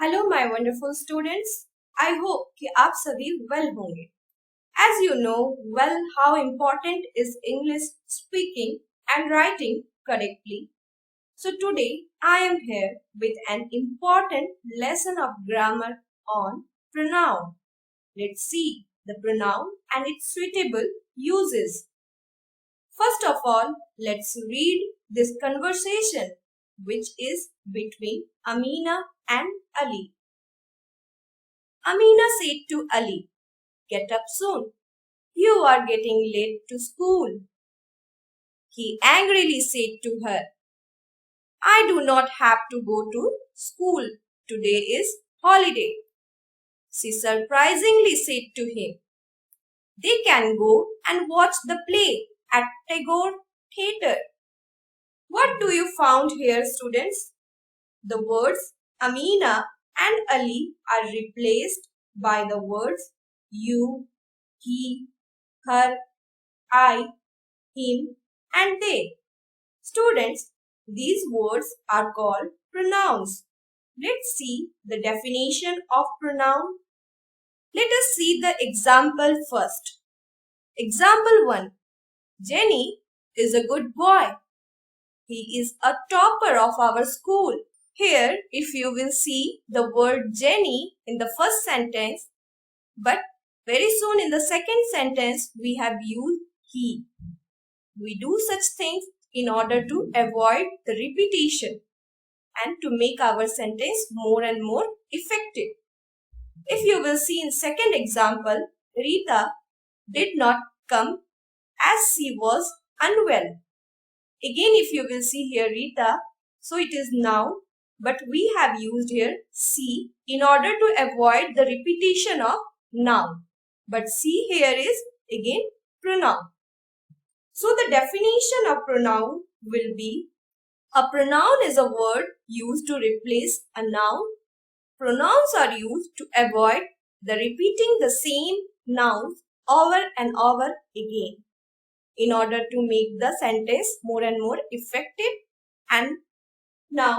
Hello my wonderful students. I hope कि आप सभी वेल होंगे। As you know well how important is English speaking and writing correctly. So today I am here with an important lesson of grammar on pronoun. Let's see the pronoun and its suitable uses. First of all, let's read this conversation which is between Amina and Ali. Amina said to Ali, "Get up soon. You are getting late to school." He angrily said to her, "I do not have to go to school. Today is holiday." She surprisingly said to him, "They can go and watch the play at Tagore Theatre." What do you found here, students? The words Amina and Ali are replaced by the words you, he, her, I, him, and they. Students, these words are called pronouns. Let's see the definition of pronoun. Let us see the example first. Example 1. Jenny is a good boy. He is a topper of our school. Here, if you will see the word Jenny in the first sentence, but very soon in the second sentence, we have used he. We do such things in order to avoid the repetition and to make our sentence more and more effective. If you will see in second example, Rita did not come as she was unwell. Again, if you will see here Rita, so it is noun, but we have used here she in order to avoid the repetition of noun. But she here is again pronoun. So the definition of pronoun will be: a pronoun is a word used to replace a noun. Pronouns are used to avoid the repeating the same nouns over and over again in order to make the sentence more and more effective. And now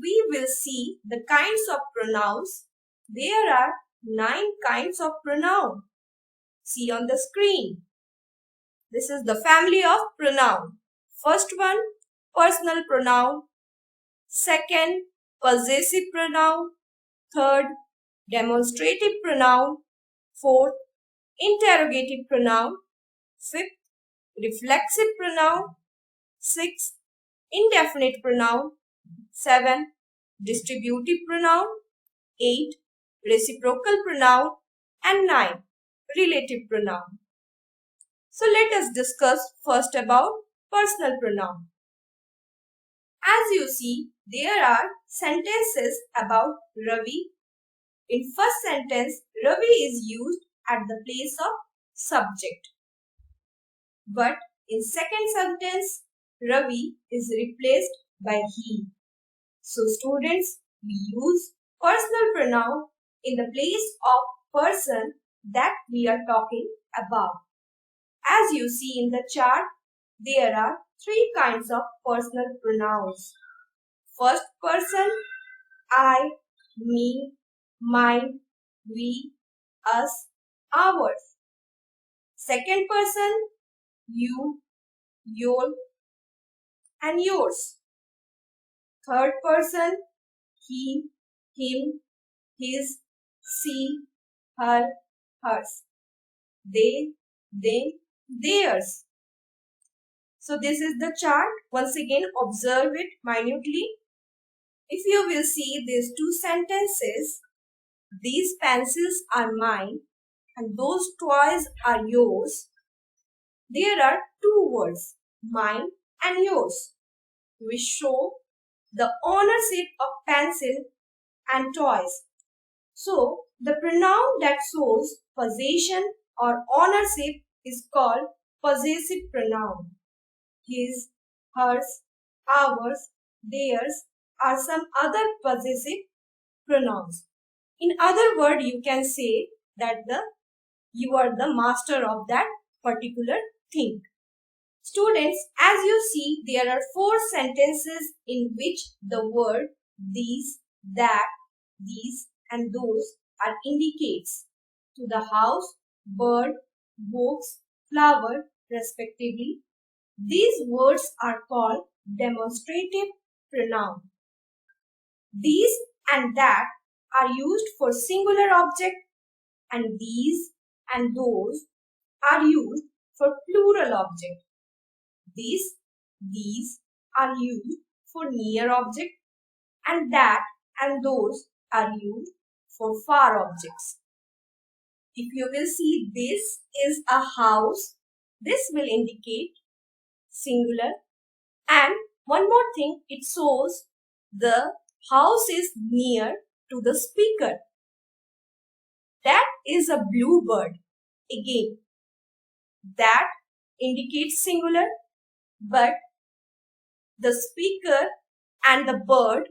we will see the kinds of pronouns. There are 9 kinds of pronoun. See on the screen. This is the family of pronoun. First one, personal pronoun. Second, possessive pronoun. Third, demonstrative pronoun. Fourth, interrogative pronoun. Fifth, reflexive pronoun. Sixth, indefinite pronoun. 7. Distributive pronoun. 8. Reciprocal pronoun. And 9. Relative pronoun. So let us discuss first about personal pronoun. As you see, there are sentences about Ravi. In first sentence, Ravi is used at the place of subject. But in second sentence, Ravi is replaced by he. So students, we use personal pronoun in the place of person that we are talking about. As you see in the chart, there are 3 kinds of personal pronouns. First person, I, me, mine, we, us, ours. Second person, you, your, and yours. Third person, he, him, his, she, her, hers. They, theirs. So this is the chart. Once again, observe it minutely. If you will see these 2 sentences, these pencils are mine and those toys are yours. There are 2 words, mine and yours, which show the ownership of pencil and toys. So, the pronoun that shows possession or ownership is called possessive pronoun. His, hers, ours, theirs are some other possessive pronouns. In other words, you can say that you are the master of that particular thing. Students, as you see, there are 4 sentences in which the word these, that, these and those are indicates to the house, bird, books, flower, respectively. These words are called demonstrative pronoun. These and that are used for singular object, and these and those are used for plural object. These are used for near object, and that and those are used for far objects. If you will see, this is a house, this will indicate singular. And one more thing, it shows the house is near to the speaker. That is a bluebird. Again, that indicates singular, but the speaker and the bird,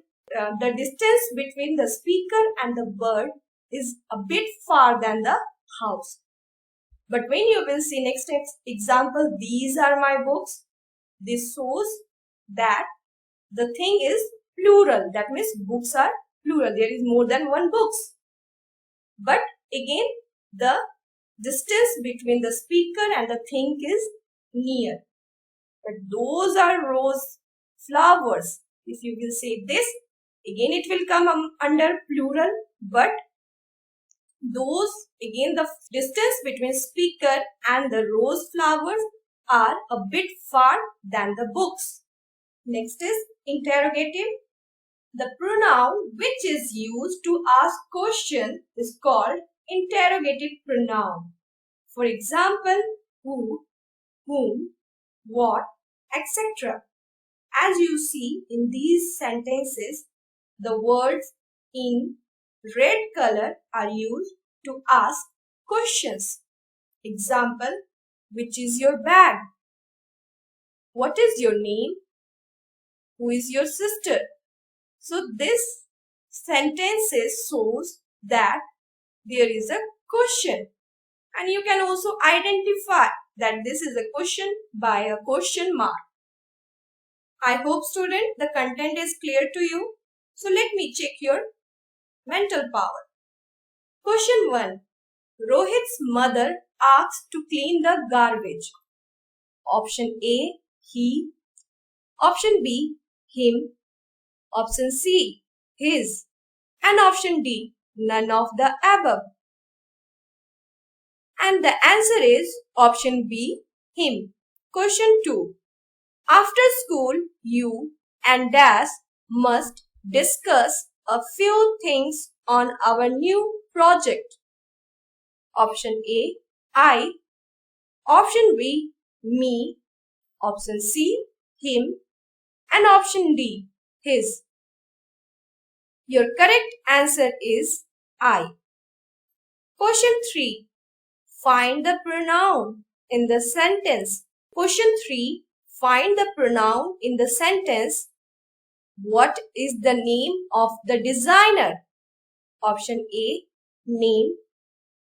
the distance between the speaker and the bird is a bit far than the house. But when you will see next example, these are my books. This shows that the thing is plural. That means books are plural. There is more than one books. But again, the distance between the speaker and the thing is near. But those are rose flowers. If you will say this, again it will come under plural. But those, again the distance between speaker and the rose flowers are a bit far than the books. Next is interrogative. The pronoun which is used to ask question is called interrogative pronoun. For example, who, whom, what, etc. As you see in these sentences, the words in red color are used to ask questions. Example, which is your bag? What is your name? Who is your sister? So this sentences shows that there is a question, and you can also identify that this is a question by a question mark. I hope student the content is clear to you. So let me check your mental power. Question 1. Rohit's mother asked to clean the garbage. Option A, he. Option B, him. Option C, his. And option D, none of the above. And the answer is option B, him. Question 2. After school, you and Daz must discuss a few things on our new project. Option A, I. Option B, me. Option C, him. And option D, his. Your correct answer is I. Question 3. Find the pronoun in the sentence. Question 3. Find the pronoun in the sentence. What is the name of the designer? Option A, name.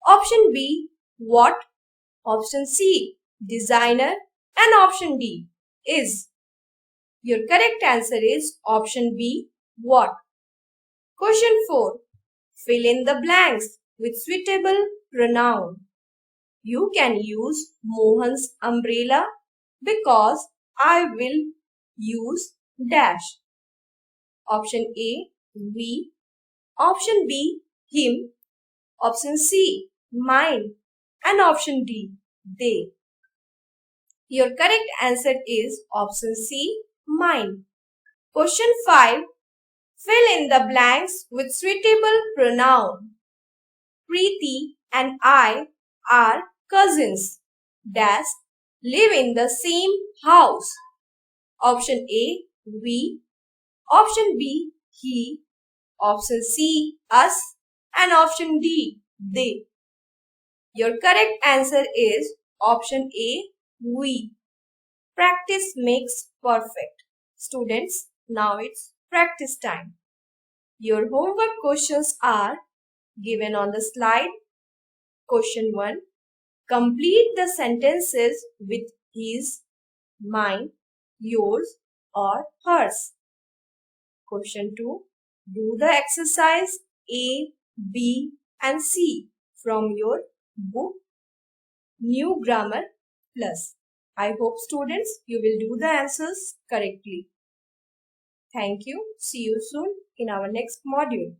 Option B, what? Option C, designer. And option D, is. Your correct answer is option B, what? Question 4. Fill in the blanks with suitable pronoun. You can use Mohan's umbrella because I will use dash. Option A, we. Option B, him. Option C, mine. And option D, they. Your correct answer is option C, mine. Question 5. Fill in the blanks with suitable pronoun. Preeti and I are cousins. Dash live in the same house. Option A, we. Option B, he. Option C, us. And option D, they. Your correct answer is option A, we. Practice makes perfect. Students, now it's practice time. Your homework questions are given on the slide. Question 1. Complete the sentences with his, mine, yours or hers. Question 2. Do the exercise A, B and C from your book New Grammar Plus. I hope students you will do the answers correctly. Thank you. See you soon in our next module.